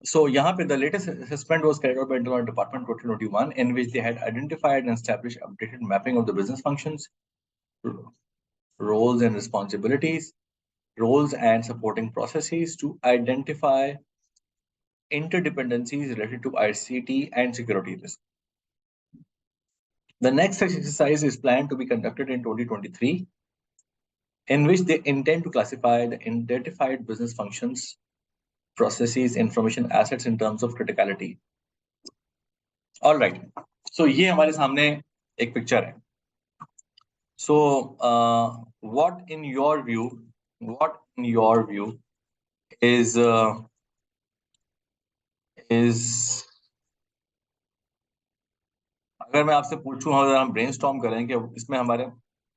So यहाँ पे the latest assessment was carried out by Internal Department 2021, in which they had identified and established updated mapping of the business functions, roles and responsibilities, roles and supporting processes to identify interdependencies related to ICT and security risk. The next such exercise is planned to be conducted in 2023, in which they intend to classify the identified business functions, processes, information assets in terms of criticality. All right. So ये हमारे सामने एक picture है. So what in your view is अगर मैं आपसे पूछूं, अगर हम ब्रेनस्टॉर्म करें कि इसमें हमारे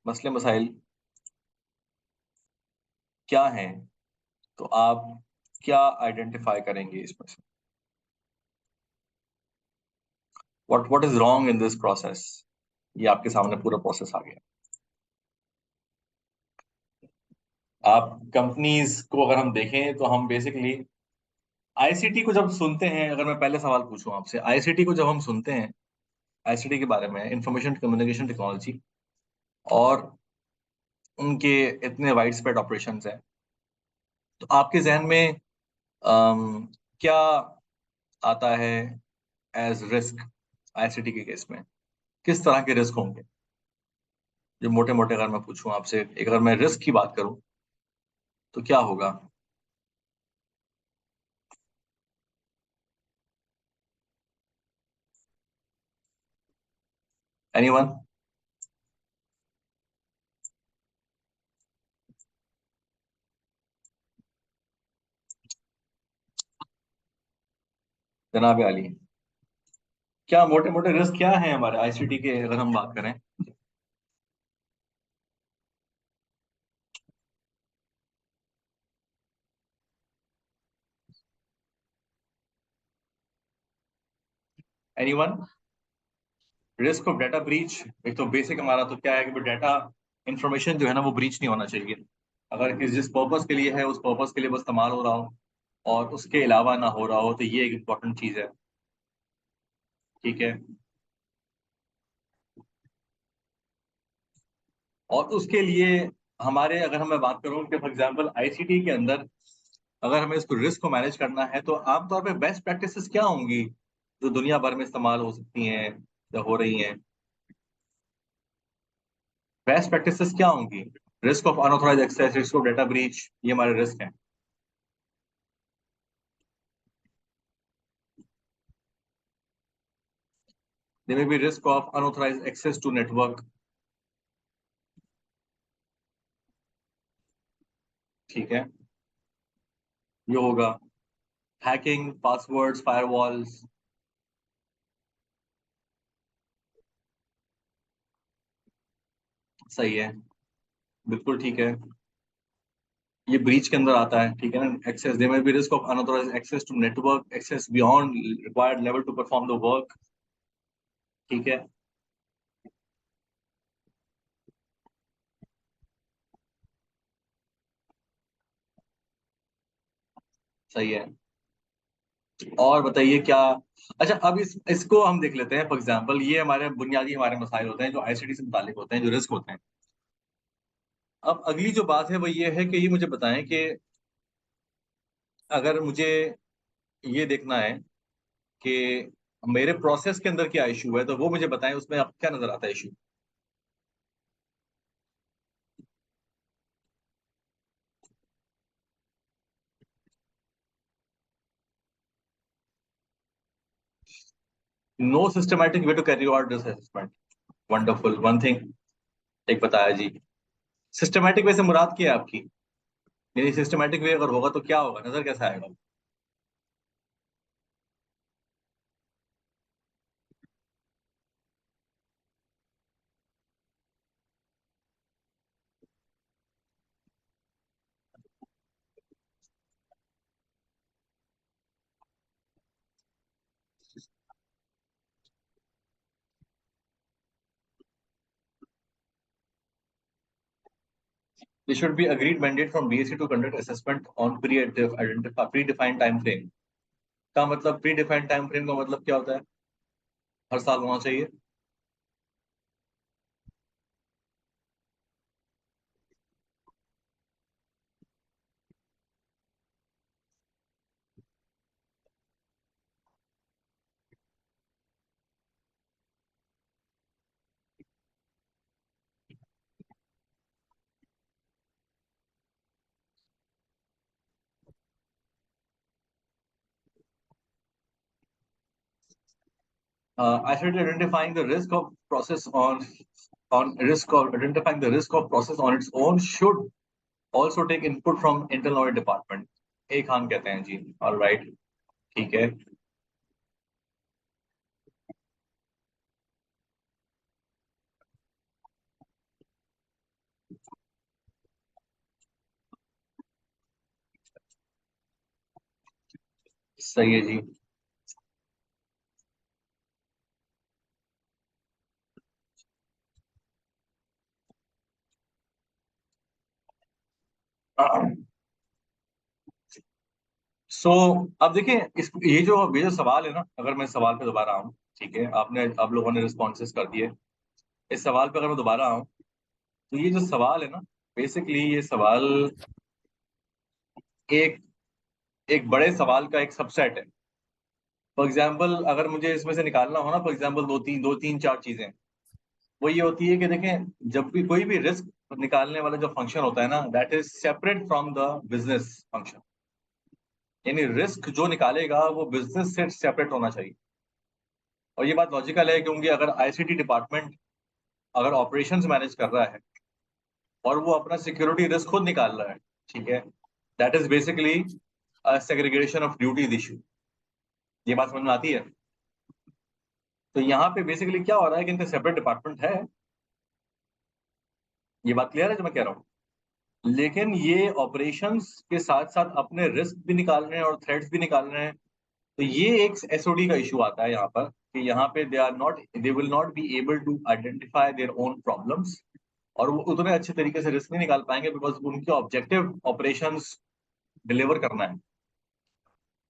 मसले मसाइल क्या हैं, तो आप क्या आइडेंटिफाई करेंगे इसमें से? What is wrong in this process? ये आपके सामने पूरा प्रोसेस आ गया. आप कंपनीज को अगर हम देखें तो हम बेसिकली आईसीटी को जब सुनते हैं, अगर मैं पहले सवाल पूछूं आपसे, आईसीटी को जब हम सुनते हैं, आईसीटी के बारे में, इंफॉर्मेशन कम्युनिकेशन टेक्नोलॉजी, और उनके इतने वाइड स्प्रेड ऑपरेशंस हैं, तो आपके जहन में क्या आता है एज रिस्क आईसीटी के केस में? किस तरह के रिस्क होंगे? जो मोटे मोटे अगर मैं पूछूं आपसे, अगर मैं रिस्क की बात करूं तो क्या होगा? एनीवन? जनाब आली, क्या मोटे मोटे रिस्क क्या हैं हमारे आईसीटी के, अगर हम बात करें? Anyone? Risk of data breach. एक तो बेसिक हमारा तो क्या है कि डाटा इंफॉर्मेशन जो है ना वो ब्रीच नहीं होना चाहिए. अगर जिस पर्पस के लिए है उस पर्पस के लिए बस इस्तेमाल हो रहा हो और उसके अलावा ना हो रहा हो, तो ये एक इम्पोर्टेंट चीज है. ठीक है. और उसके लिए हमारे, अगर मैं बात करूं कि फॉर एग्जांपल आईसीटी के अंदर अगर हमें इसको रिस्क को मैनेज करना है, तो आमतौर पे बेस्ट प्रैक्टिसेस क्या होंगी जो दुनिया भर में इस्तेमाल हो सकती हैं या हो रही हैं? बेस्ट प्रैक्टिसेस क्या होंगी? Risk of unauthorised access, risk of data breach, ये हमारे रिस्क हैं. There may be risk of unauthorized access to network. ठीक है, ये होगा. Hacking, passwords, firewalls. सही है, बिल्कुल ठीक है. ये ब्रीच के अंदर आता है. ठीक है ना. Access, there may be risk of unauthorised access to network, access beyond required level to perform the work. ठीक है. सही है. और बताइए क्या. अच्छा, अब इसको हम देख लेते हैं. फॉर एग्जांपल, ये हमारे बुनियादी हमारे मसाइल होते हैं जो आईसीटी से मुतालिक होते हैं, जो रिस्क होते हैं. अब अगली जो बात है वो ये है कि ये मुझे बताएं कि अगर मुझे ये देखना है कि मेरे प्रोसेस के अंदर क्या इशू है, तो वो मुझे बताएं, उसमें आपको क्या नजर आता है issue? No systematic way to carry out this assessment. Wonderful. One thing एक बताया जी. सिस्टमैटिक वे से मुराद क्या है आपकी? यानी सिस्टमैटिक वे अगर होगा तो क्या होगा, नजर कैसा आएगा? There should be agreed mandate from BSc to conduct assessment on predefined time frame. का मतलब प्री डिफाइंड टाइम फ्रेम का मतलब क्या होता है? हर साल होना चाहिए। I should identifying the risk of process on risk of identifying the risk of process on its own should also take input from internal audit department। एक हम कहते हैं जी। ऑल राइट, ठीक है। सही है जी। सो अब देखिए, इस ये जो सवाल है ना, अगर मैं सवाल पे दोबारा आऊँ, ठीक है, आप लोगों ने रिस्पॉन्सेस कर दिए। इस सवाल पे अगर मैं दोबारा आऊँ, तो ये जो सवाल है ना, बेसिकली ये सवाल एक एक बड़े सवाल का एक सबसेट है। फॉर एग्जाम्पल, अगर मुझे इसमें से निकालना हो ना, फॉर एग्जाम्पल दो तीन चार चीजें, वो ये होती है कि देखें, जब भी कोई भी रिस्क निकालने वाला जो फंक्शन होता है ना, that is separate from the business function. यानी रिस्क जो निकालेगा वो बिजनेस से सेपरेट होना चाहिए। और ये बात लॉजिकल है, क्योंकि अगर आईसीटी डिपार्टमेंट अगर ऑपरेशंस मैनेज कर रहा है और वो अपना सिक्योरिटी रिस्क खुद निकाल रहा है, ठीक है, that is basically segregation of duties issue. ये बात समझ में आती है? तो यहाँ पे बेसिकली क्या हो रहा है कि इनका सेपरेट डिपार्टमेंट है। ये बात क्लियर है जो मैं कह रहा हूँ? लेकिन ये ऑपरेशंस के साथ साथ अपने रिस्क भी निकाल रहे हैं और थ्रेड्स भी निकाल रहे हैं। तो ये एक एसओडी का इशू आता है यहाँ पर, कि यहाँ पे they will not be able to identify their own problems, और वो उतने अच्छे तरीके से रिस्क नहीं निकाल पाएंगे, बिकॉज उनके ऑब्जेक्टिव ऑपरेशंस डिलीवर करना है।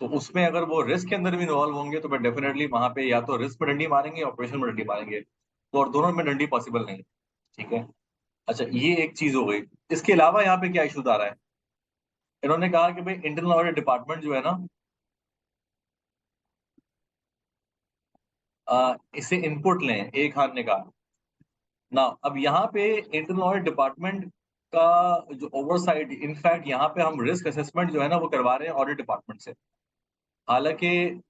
तो उसमें अगर वो रिस्क के अंदर भी इन्वॉल्व होंगे, तो फिर डेफिनेटली वहां पे या तो रिस्क में डंडी मारेंगे, ऑपरेशन में डंडी मारेंगे, तो और दोनों में डंडी पॉसिबल नहीं है। ठीक है। अच्छा, ये एक चीज हो गई। इसके अलावा यहाँ पे क्या इशू आ रहा है? इन्होंने कहा कि भाई इंटरनल ऑडिट डिपार्टमेंट जो है ना, इसे इनपुट लें, एक हाथ ने कहा ना। अब यहाँ पे इंटरनल ऑडिट डिपार्टमेंट का जो ओवरसाइट, इनफैक्ट यहाँ पे हम रिस्क असेसमेंट जो है ना वो करवा रहे हैं ऑडिट डिपार्टमेंट से। हालांकि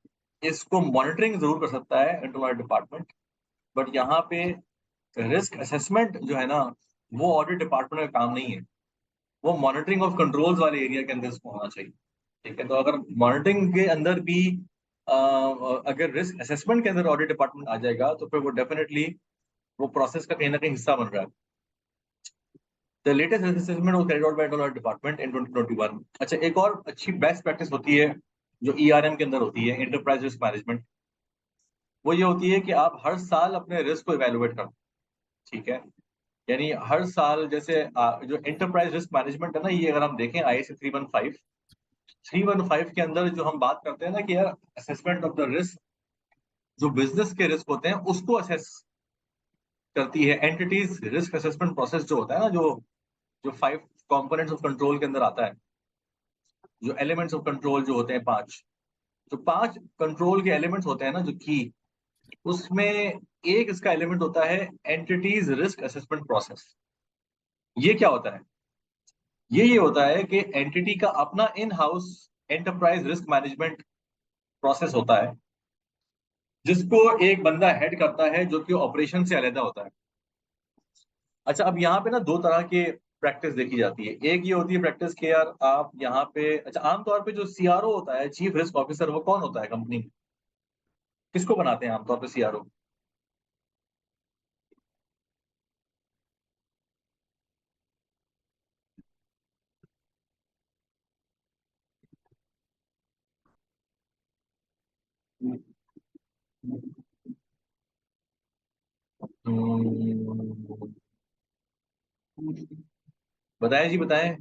इसको मॉनिटरिंग जरूर कर सकता है इंटरनल ऑडिट डिपार्टमेंट, बट यहाँ पे रिस्क असेसमेंट जो है ना, वो ऑडिट डिपार्टमेंट का काम नहीं है। वो मॉनिटरिंग ऑफ कंट्रोल्स वाले एरिया के अंदर इसको होना चाहिए। ठीक है, तो अगर मॉनिटरिंग के अंदर भी अगर रिस्क असेसमेंट के अंदर ऑडिट डिपार्टमेंट आ जाएगा, तो फिर वो डेफिनेटली वो प्रोसेस का कहीं ना कहीं हिस्सा बन रहा है। The latest assessment was carried out by internal department in 2021। अच्छा, एक और अच्छी बेस्ट प्रैक्टिस होती है जो ईआरएम के अंदर होती है, एंटरप्राइज रिस्क मैनेजमेंट। वो ये होती है कि आप हर साल अपने रिस्क को इवेलुएट करते हैं। ठीक है। यानी हर साल, जैसे जो एंटरप्राइज रिस्क मैनेजमेंट है ना, ये अगर हम देखें आईएसए 315 के अंदर जो हम बात करते हैं ना कि यार असेसमेंट ऑफ द रिस्क, जो बिजनेस के रिस्क होते हैं उसको असेस करती है एंटिटीज। रिस्क असेसमेंट प्रोसेस जो होता है ना, जो जो 5 कंपोनेंट्स ऑफ कंट्रोल के अंदर आता है, जो एलिमेंट्स ऑफ कंट्रोल जो होते हैं 5, जो 5 कंट्रोल के एलिमेंट्स होते हैं ना, जो की, उसमें एक इसका एलिमेंट होता है एंटिटीज रिस्क असेसमेंट प्रोसेस। ये क्या होता है? ये होता है कि एंटिटी का अपना in house enterprise risk management process होता है, जिसको एक बंदा हेड करता है, जो कि ऑपरेशन से अलग होता है। अच्छा, अब यहाँ पे ना दो तरह के प्रैक्टिस देखी जाती है। एक ये होती है प्रैक्टिस कि यार आप यहाँ पे, अच्छा, आमतौर पे जो सीआरओ होता है, चीफ रिस्क ऑफिसर, वो कौन होता है कंपनी में? किसको बनाते हैं आमतौर पे सीआरओ? बताएं जी, बताएं।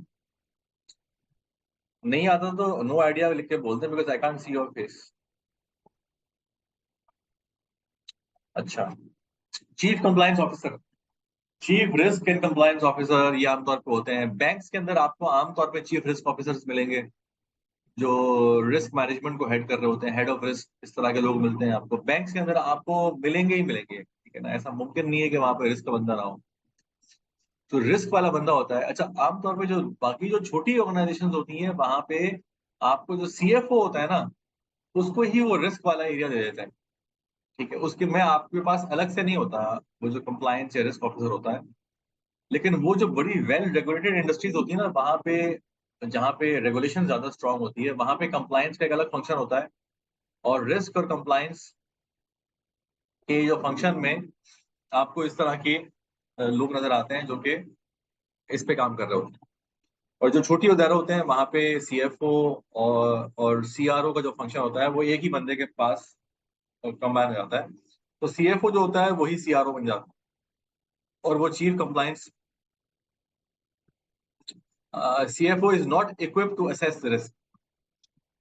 नहीं आता तो नो आइडिया लिख के बोलते हैं, because I can't see your face. अच्छा, chief compliance officer, chief risk and compliance officer, ये आमतौर पे होते हैं बैंक्स के अंदर। आपको आमतौर पे चीफ रिस्क ऑफिसर्स मिलेंगे जो रिस्क मैनेजमेंट को हेड कर रहे होते हैं, हेड ऑफ रिस्क, इस तरह के लोग मिलते हैं आपको बैंक्स के अंदर। आपको मिलेंगे ही मिलेंगे, ठीक है ना। ऐसा मुमकिन नहीं है कि वहां पे रिस्क का बंदा ना हो। तो रिस्क वाला बंदा होता है। अच्छा, आमतौर पे जो बाकी जो छोटी ऑर्गेनाइजेशन होती हैं वहां पे आपको जो सीएफओ होता है ना, उसको ही वो रिस्क वाला एरिया दे देता है, ठीक है। उसके में आपके पास अलग से नहीं होता वो जो कंप्लायंस या रिस्क ऑफिसर होता है। लेकिन वो जो बड़ी वेल रेगुलेटेड इंडस्ट्रीज होती है ना, वहां पे जहाँ पे रेगुलेशन ज्यादा स्ट्रांग होती है, वहां पे कंप्लायंस का एक अलग फंक्शन होता है। और रिस्क और कंप्लायंस के जो फंक्शन में आपको इस तरह के लोग नजर आते हैं जो कि इस पे काम कर रहे होते हैं। और जो छोटी उदाहरण होते हैं वहां पे सीएफओ और सीआरओ का जो फंक्शन होता है वो एक ही बंदे के पास कंबाइन हो जाता है। तो सीएफओ जो होता है वही सीआरओ बन जाता है, और वो chief compliance. CFO is not equipped to assess risk.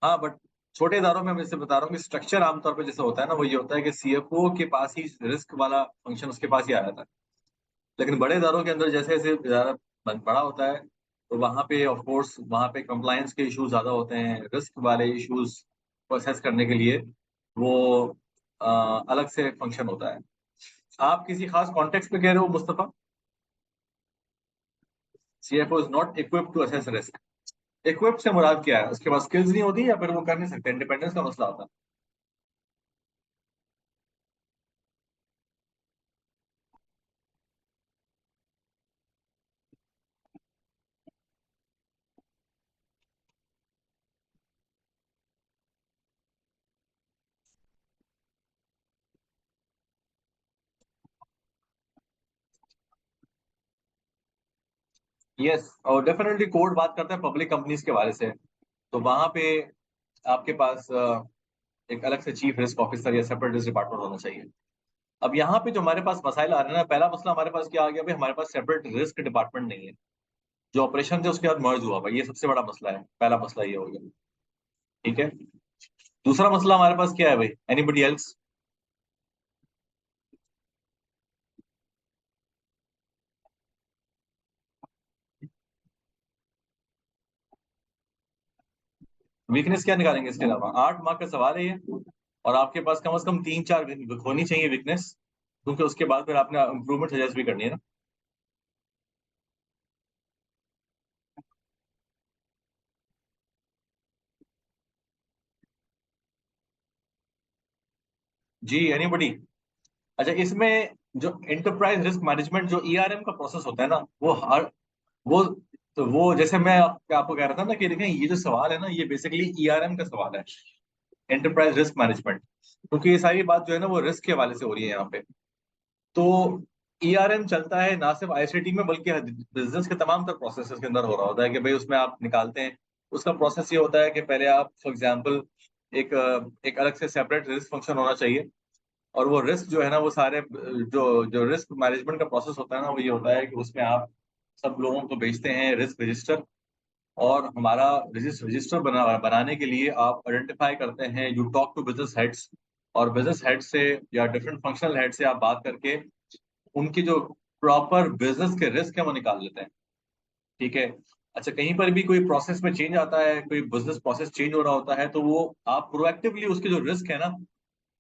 हाँ, बट छोटे इदारों में मैं जैसे बता रहा हूँ कि स्ट्रक्चर आमतौर पे जैसे होता है ना, वो ये होता है कि सीएफओ के पास ही रिस्क वाला फंक्शन उसके पास ही आ जाता है। लेकिन बड़े इदारों के अंदर जैसे जैसे इदारा बड़ा होता है, तो वहाँ पे ऑफ कोर्स वहाँ पे कंप्लायंस के इश्यूज ज्यादा होते हैं। रिस्क वाले इश्यूज को असेस करने के लिए वो अलग से फंक्शन होता है। आप किसी खास कॉन्टेक्स्ट पे कह रहे हो Mustafa? CFO is not equipped to assess risk. Equip से मुराद क्या है? उसके पास स्किल्स नहीं होती या फिर वो कर नहीं सकते? इंडिपेंडेंस का मसला होता है। यस, और डेफिनेटली कोर्ट बात करता है पब्लिक कंपनीज के बारे से। तो वहां पे आपके पास एक अलग से चीफ रिस्क ऑफिसर या सेपरेट रिस्क डिपार्टमेंट होना चाहिए। अब यहाँ पे जो हमारे पास मसाइल आ रहे हैं ना, पहला मसला हमारे पास क्या आ गया भाई, हमारे पास सेपरेट रिस्क डिपार्टमेंट नहीं है। जो ऑपरेशन थे उसके बाद मर्ज हुआ भाई, ये सबसे बड़ा मसला है। पहला मसला ये हो गया, ठीक है। दूसरा मसला हमारे पास क्या है भाई? Anybody else? वीकनेस क्या निकालेंगे इसके अलावा? 8 मार्क का सवाल है ये, और आपके पास कम से कम 3-4 होनी चाहिए वीकनेस, क्योंकि उसके बाद फिर आपने इम्प्रूवमेंट सजेस्ट भी करनी है ना। जी, एनीबडी? अच्छा, इसमें जो एंटरप्राइज रिस्क मैनेजमेंट जो ईआरएम का प्रोसेस होता है ना, वो हर वो तो वो जैसे मैं आपको कह रहा था ना कि देखें ये जो सवाल है ना, ये बेसिकली ईआरएम का सवाल है, एंटरप्राइज रिस्क मैनेजमेंट। क्योंकि ये सारी बात जो है ना वो रिस्क के हवाले से हो रही है यहाँ पे। तो ईआरएम चलता है ना सिर्फ आईसीटी में, बल्कि बिजनेस के तमाम तर प्रोसेसेस के अंदर हो रहा होता है कि भाई उसमें आप निकालते हैं। उसका प्रोसेस ये होता है कि पहले आप फॉर एग्जांपल एक अलग से सेपरेट रिस्क फंक्शन होना चाहिए। और वो रिस्क जो है ना वो सारे जो जो रिस्क मैनेजमेंट का प्रोसेस होता है ना, वो ये होता है कि उसमें आप सब लोगों को भेजते हैं रिस्क रजिस्टर। और हमारा रजिस्टर बनाने के लिए आप आइडेंटिफाई करते हैं, you talk to business heads. और बिजनेस हेड से या डिफरेंट फंक्शनल हेड से आप बात करके उनकी जो प्रॉपर बिजनेस के रिस्क है वो निकाल लेते हैं, ठीक है। अच्छा, कहीं पर भी कोई प्रोसेस में चेंज आता है, कोई बिजनेस प्रोसेस चेंज हो रहा होता है, तो वो आप प्रोएक्टिवली उसके जो रिस्क है ना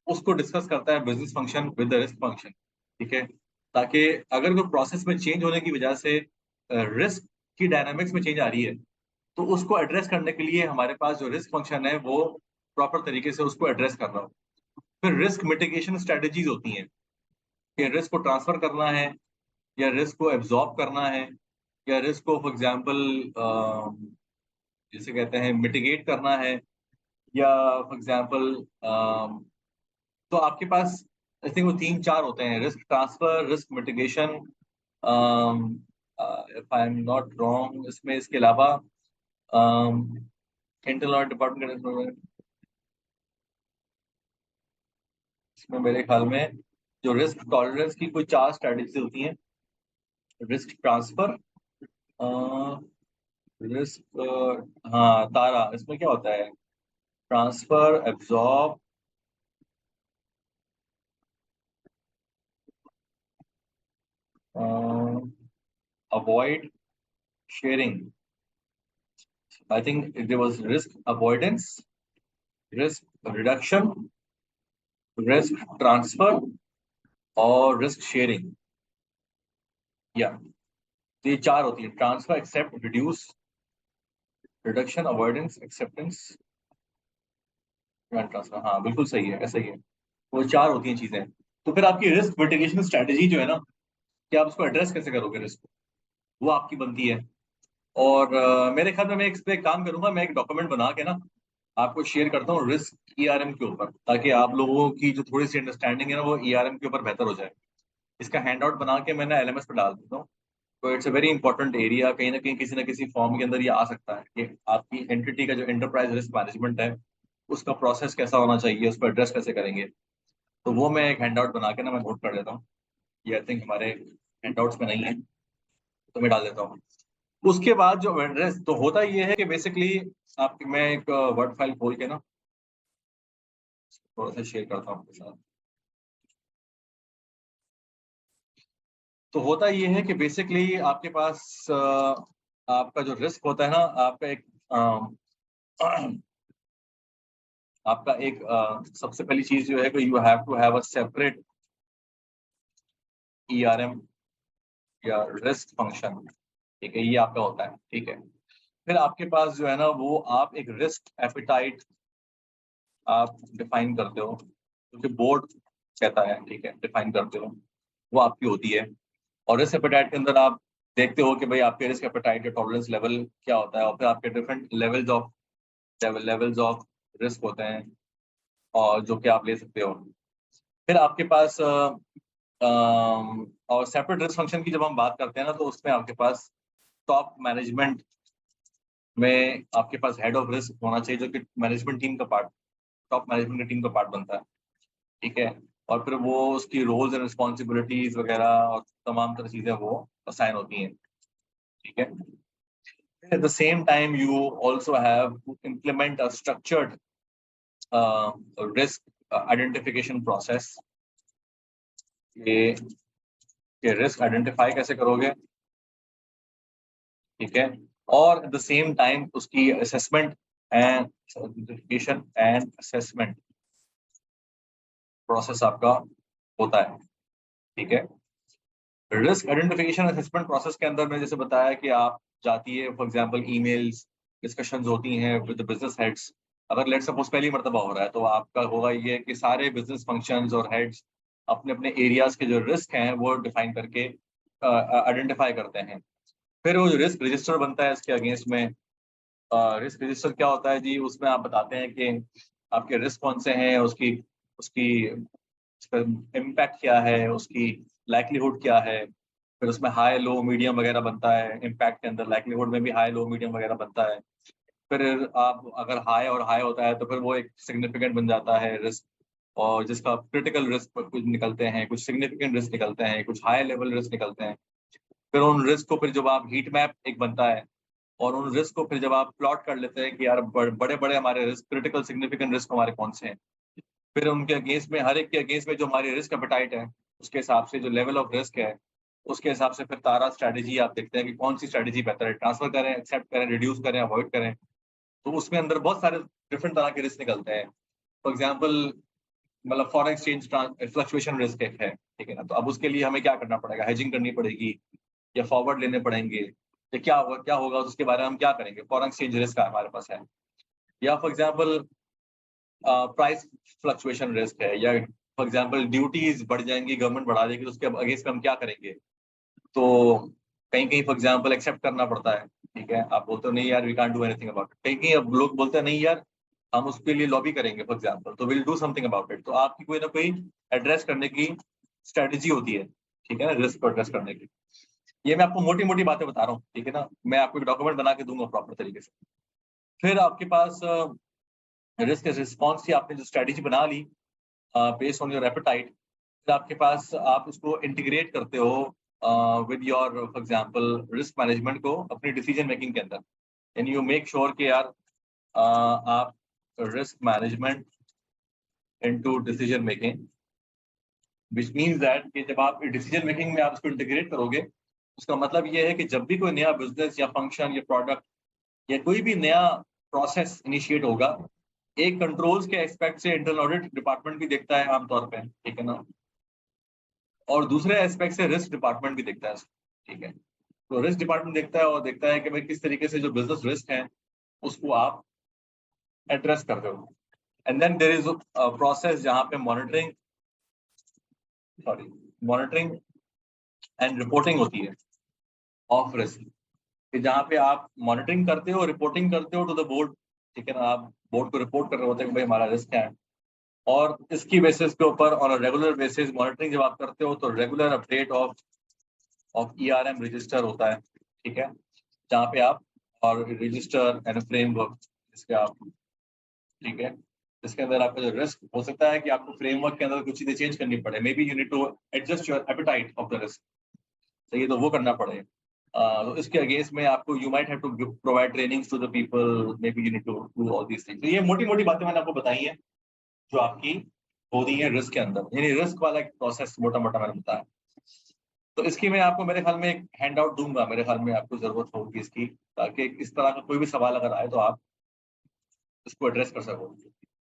उसको डिस्कस करता है business function with the risk function, ठीक है। ताकि अगर कोई प्रोसेस में चेंज होने की वजह से रिस्क की डायनामिक्स में चेंज आ रही है, तो उसको एड्रेस करने के लिए हमारे पास जो रिस्क फंक्शन है वो प्रॉपर तरीके से उसको एड्रेस कर रहा हो। फिर रिस्क मिटिगेशन स्ट्रेटेजीज होती हैं कि रिस्क को ट्रांसफर करना है, या रिस्क को एब्जॉर्ब करना है, या रिस्क को फॉर एग्जांपल जिसे कहते हैं मिटिगेट करना है, या फॉर एग्जांपल तो आपके पास आई थिंक वो 3-4 होते हैं: risk transfer, risk mitigation, if I am not wrong इसमें, इसके अलावा इंटरनल डिपार्टमेंट। इसमें मेरे ख्याल में जो रिस्क टॉलरेंस की कोई 4 स्ट्रेटेजी होती हैं: रिस्क ट्रांसफर, रिस्क, हाँ तारा, इसमें क्या होता है? Transfer, absorb, avoid sharing. I think there was risk avoidance, risk reduction, risk transfer और risk sharing. Yeah, तो ये चार होती है, transfer, accept, reduce, reduction, avoidance, acceptance, transfer. हाँ बिल्कुल सही है, ऐसा ही है, वो चार होती हैं चीजें। तो फिर आपकी रिस्क मिटिगेशन स्ट्रेटेजी जो है ना, कि आप उसको एड्रेस कैसे करोगे रिस्क, वो आपकी बनती है। और मेरे ख्याल में मैं इस पे एक काम करूंगा, मैं एक डॉक्यूमेंट बना के ना आपको शेयर करता हूँ रिस्क ईआरएम के ऊपर, ताकि आप लोगों की जो थोड़ी सी अंडरस्टैंडिंग है ना वो ईआरएम के ऊपर बेहतर हो जाए। इसका हैंड आउट बना के मैंने एलएमएस पे डाल देता हूँ। तो it's a very important area, कहीं ना कहीं किसी ना किसी फॉर्म के अंदर ये आ सकता है कि आपकी एंटिटी का जो एंटरप्राइज रिस्क मैनेजमेंट है उसका प्रोसेस कैसा होना चाहिए, उसको एड्रेस कैसे करेंगे। तो वो मैं एक हैंड आउट बना के ना मैं नोट कर लेता हूँ। ये आई थिंक हमारे हैंड आउट्स में नहीं है, तो मैं डाल देता हूँ। उसके बाद जो एड्रेस तो होता ये है कि बेसिकली आपकी, मैं एक वर्ड फाइल खोल के ना थोड़ा सा शेयर करता हूँ आपके साथ। तो होता ये है कि बेसिकली आपके पास आपका जो रिस्क होता है ना, आपका एक आपका एक सबसे पहली चीज जो है कि you have to have a separate ERM या रिस्क फंक्शन। ठीक है, ये आपका होता है। ठीक है, फिर आपके पास जो है ना वो आप एक रिस्क एपिटाइट आप डिफाइन करते हो, क्योंकि बोर्ड कहता है, ठीक है, डिफाइन करते हो, वो आपकी होती है। और रिस्क एपिटाइट के अंदर आप देखते हो कि भाई आपके रिस्क एपिटाइट या टॉलरेंस लेवल क्या होता है, और फिर आपके डिफरेंट लेवल्स ऑफ रिस्क होते हैं और जो कि आप ले सकते हो। फिर आपके पास और सेपरेट रिस्क फंक्शन की जब हम बात करते हैं ना, तो उसमें आपके पास टॉप मैनेजमेंट में आपके पास हेड ऑफ रिस्क होना चाहिए, जो कि मैनेजमेंट टीम का पार्ट, टॉप मैनेजमेंट की टीम का पार्ट बनता है। ठीक है, और फिर वो उसकी रोल्स एंड रिस्पॉन्सिबिलिटीज वगैरह और तमाम तरह चीजें वो असाइन होती हैं। ठीक है, at the same time you also have to implement a structured risk identification process। ये रिस्क आइडेंटिफाई कैसे करोगे, ठीक है, और एट द सेम टाइम उसकी assessment and identification and assessment process आपका होता है। ठीक है, रिस्क आइडेंटिफिकेशन असेसमेंट प्रोसेस के अंदर मैंने जैसे बताया कि आप जाती है, फॉर एग्जांपल ईमेल्स, डिस्कशंस होती हैं विद द बिजनेस हेड्स। अगर लेट सपोज पहली मर्तबा हो रहा है, तो आपका होगा ये कि सारे बिजनेस फंक्शंस और हेड्स अपने अपने एरियाज के जो रिस्क हैं वो डिफाइन करके आइडेंटिफाई करते हैं। फिर वो जो रिस्क रजिस्टर बनता है इसके अगेंस्ट में। रिस्क रजिस्टर क्या होता है जी, उसमें आप बताते हैं कि आपके रिस्क कौन से हैं, उसकी उसकी इम्पैक्ट क्या है, उसकी लाइक्लीहुड क्या है। फिर उसमें हाई लो मीडियम वगैरह बनता है, इम्पैक्ट के अंदर लाइक्लीहुड में भी हाई लो मीडियम वगैरह बनता है। फिर आप अगर हाई और हाई होता है तो फिर वो एक सिग्निफिकेंट बन जाता है रिस्क, और जिसका क्रिटिकल रिस्क कुछ निकलते हैं, कुछ सिग्निफिकेंट रिस्क निकलते हैं, कुछ हाई लेवल रिस्क निकलते हैं। फिर उन रिस्क को फिर जब आप हीट मैप एक बनता है, और उन रिस्क को फिर जब आप प्लॉट कर लेते हैं कि यार बड़े बड़े हमारे रिस्क, क्रिटिकल सिग्निफिकेंट रिस्क हमारे कौन से हैं, फिर उनके अगेंस्ट में, हर एक के अगेंस्ट में जो हमारी रिस्क एपेटाइट है उसके हिसाब से जो लेवल ऑफ रिस्क है उसके हिसाब से फिर तारा स्ट्रैटेजी आप देखते हैं कि कौन सी स्ट्रैटेजी बेहतर है, ट्रांसफर करें, एक्सेप्ट करें, रिड्यूस करें, अवॉइड करें। तो उसमें अंदर बहुत सारे डिफरेंट तरह के रिस्क निकलते हैं। फॉर एग्जाम्पल, मतलब फॉरेन एक्सचेंज फ्लक्चुएशन रिस्क एक है, ठीक है ना, तो अब उसके लिए हमें क्या करना पड़ेगा, हेजिंग करनी पड़ेगी या फॉरवर्ड लेने पड़ेंगे, या क्या होगा उसके बारे में हम क्या करेंगे, फॉरेन एक्सचेंज रिस्क हमारे पास है। या for example price fluctuation risk है, या फॉर एग्जाम्पल ड्यूटीज बढ़ जाएंगी, गवर्नमेंट बढ़ा देगी, तो उसके अगेंस्ट में हम क्या करेंगे। तो कहीं कहीं फॉर एग्जाम्पल एक्सेप्ट करना पड़ता है। ठीक है, आप बोलते हो नहीं यार we can't do anything about it, कहीं कहीं अब लोग बोलते हैं नहीं यार हम उसके लिए लॉबी करेंगे फॉर एग्जाम्पल, तो will do something about it. तो आपकी कोई ना कोई एड्रेस करने की स्ट्रेटेजी होती है, ठीक है ना, रिस्क को एड्रेस करने की। ये मैं आपको मोटी मोटी बातें बता रहा हूँ, ठीक है ना, मैं आपको एक डॉक्यूमेंट बना के दूंगा प्रॉपर तरीके से। फिर आपके पास रिस्क रिस्पॉन्स की आपने जो स्ट्रेटेजी बना ली बेस्ड ऑन योर एपेटाइट, फिर आपके पास आप उसको इंटीग्रेट करते हो with your for example risk management को अपनी डिसीजन मेकिंग के अंदर, एंड यू मेक श्योर कि यार आप risk management into decision making, which means that कि जब आप डिसीजन मेकिंग में आप उसको इंटीग्रेट करोगे उसका मतलब ये है कि जब भी कोई नया बिजनेस या फंक्शन या प्रोडक्ट या कोई भी नया प्रोसेस इनिशिएट होगा, एक कंट्रोल्स के एस्पेक्ट से इंटरनल ऑडिट डिपार्टमेंट भी देखता है आमतौर पे, ठीक है ना, और दूसरे एस्पेक्ट से रिस्क डिपार्टमेंट भी देखता है, ठीक है। तो रिस्क डिपार्टमेंट देखता है और देखता है कि भाई किस तरीके से जो बिजनेस रिस्क है उसको आप एड्रेस कर रहे हो। And then there is a process जहां पे मॉनिटरिंग एंड रिपोर्टिंग होती है ऑफ रिस्क, कि जहाँ पे आप मॉनिटरिंग करते हो, रिपोर्टिंग करते हो टू द बोर्ड, ठीक है ना, आप बोर्ड को रिपोर्ट कर रहे होते हैं कि भाई हमारा रिस्क क्या है, और इसकी बेसिस के ऊपर on a regular basis monitoring जब आप करते हो तो regular update of ERM register होता है, ठीक है, जहाँ पे आप और रजिस्टर एंड फ्रेमवर्क इसके आप, ठीक है, इसके अंदर आपका जो रिस्क हो सकता है कि आपको फ्रेमवर्क के अंदर कुछ चीजें चेंज करनी पड़े, maybe you need to adjust your appetite of the risk, सही, तो वो करना पड़े। तो इसके अगेंस्ट में आपको you might have to provide trainings to the people, maybe you need to do all these things. तो ये मोटी मोटी बातें मैंने आपको बताई हैं जो आपकी होती है रिस्क के अंदर, यानी रिस्क वाला एक प्रोसेस मोटा मोटा मैंने बताया। तो इसकी मैं आपको मेरे ख्याल में एक हैंड आउट दूंगा, मेरे ख्याल में आपको जरूरत होगी इसकी, ताकि इस तरह का कोई भी सवाल अगर आए तो आप इसको एड्रेस कर सको।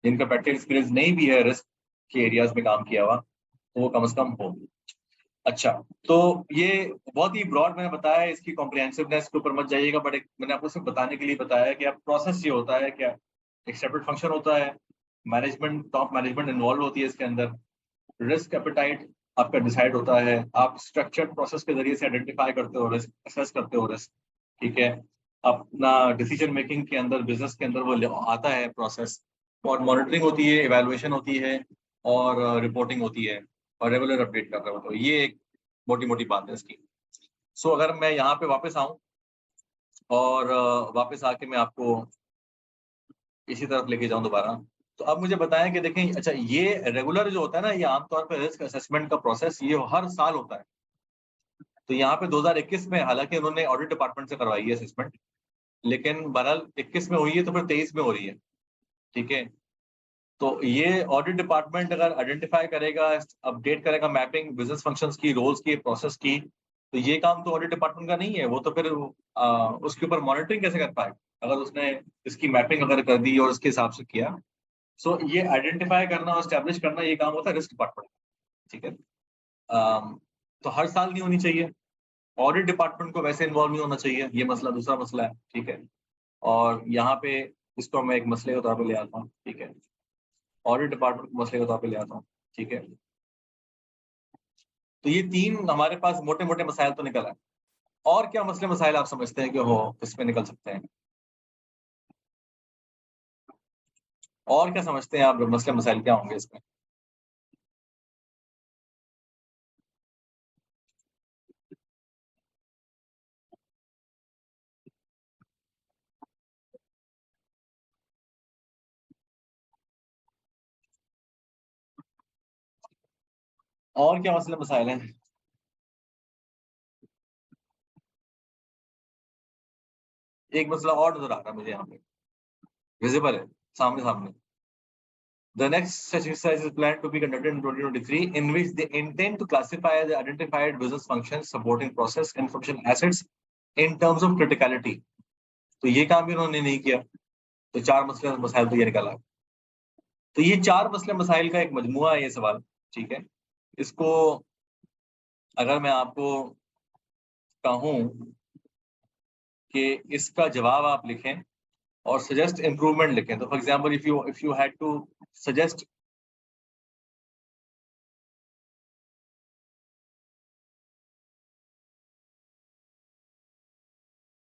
जिनका प्रैक्टिकल एक्सपीरियंस नहीं भी है रिस्क के एरियाज में काम किया हुआ, तो वो कम से कम हो। अच्छा, तो ये बहुत ही ब्रॉड मैंने बताया, इसकी कॉम्प्रिहेंसिवनेस के ऊपर मत जाइएगा, बट मैंने आपको सिर्फ बताने के लिए बताया कि आप प्रोसेस ये होता है क्या, एक सेपरेट फंक्शन होता है, मैनेजमेंट, टॉप मैनेजमेंट इन्वॉल्व होती है इसके अंदर, रिस्क एपेटाइट आपका डिसाइड होता है, आप स्ट्रक्चर्ड प्रोसेस के जरिए से आइडेंटिफाई करते हो रिस्क, असेस करते हो रिस्क, ठीक है, अपना डिसीजन मेकिंग के अंदर, बिजनेस के अंदर वो आता है प्रोसेस, और मॉनिटरिंग होती है, इवैल्यूएशन होती है, और रिपोर्टिंग होती है, और रेगुलर अपडेट कर रहे हो, तो ये एक मोटी मोटी बात है इसकी। सो अगर मैं यहाँ पे वापस आऊं और वापस आके मैं आपको इसी तरफ लेके जाऊं दोबारा, तो अब मुझे बताएं कि देखें, अच्छा ये रेगुलर जो होता है ना, ये आमतौर पर रिस्क असेसमेंट का प्रोसेस ये हर साल होता है। तो यहाँ पे 2021 में हालांकि उन्होंने ऑडिट डिपार्टमेंट से करवाई है असेसमेंट, लेकिन बहरहाल 21 में हुई है तो फिर 23 में हो रही है, ठीक है। तो ये ऑडिट डिपार्टमेंट अगर आइडेंटिफाई करेगा, अपडेट करेगा मैपिंग बिजनेस फंक्शंस की, रोल्स की, प्रोसेस की, तो ये काम तो ऑडिट डिपार्टमेंट का नहीं है, वो तो फिर उसके ऊपर मॉनिटरिंग कैसे कर पाएगा अगर उसने इसकी मैपिंग अगर कर दी और उसके हिसाब से किया। सो ये आइडेंटिफाई करना और स्टैब्लिश करना ये काम होता है रिस्क डिपार्टमेंट, ठीक है। तो हर साल नहीं होनी चाहिए, ऑडिट डिपार्टमेंट को वैसे इन्वॉल्व नहीं होना चाहिए, ये मसला दूसरा मसला है, ठीक है। और यहाँ पे इसको मैं एक मसले के तौर पर ले आता हूँ, ठीक है, ऑडिट डिपार्टमेंट को मसले के तौर पर ले आता हूँ, ठीक है। तो ये तीन हमारे पास मोटे मोटे मसाइल तो निकल आए, और क्या मसले मसाइल आप समझते हैं कि हो इसमें निकल सकते हैं, और क्या समझते हैं आप मसले मसाइल क्या होंगे इसमें? और क्या मसले मसाइल हैं? एक मसला और नजर आ रहा है मुझे यहाँ पे, विजिबल है, सामने सामने। The next such exercise is planned to be conducted in 2023, in which they intend to classify the identified business functions, supporting process, and function assets in terms of criticality. तो ये काम भी उन्होंने नहीं किया, तो चार मसले मसाइल तो ये निकला। तो ये चार मसले मसाइल का एक मजमुआ है ये सवाल, ठीक है। इसको अगर मैं आपको कहूँ कि इसका जवाब आप लिखें और सजेस्ट इम्प्रूवमेंट लिखें, तो for example if you had to suggest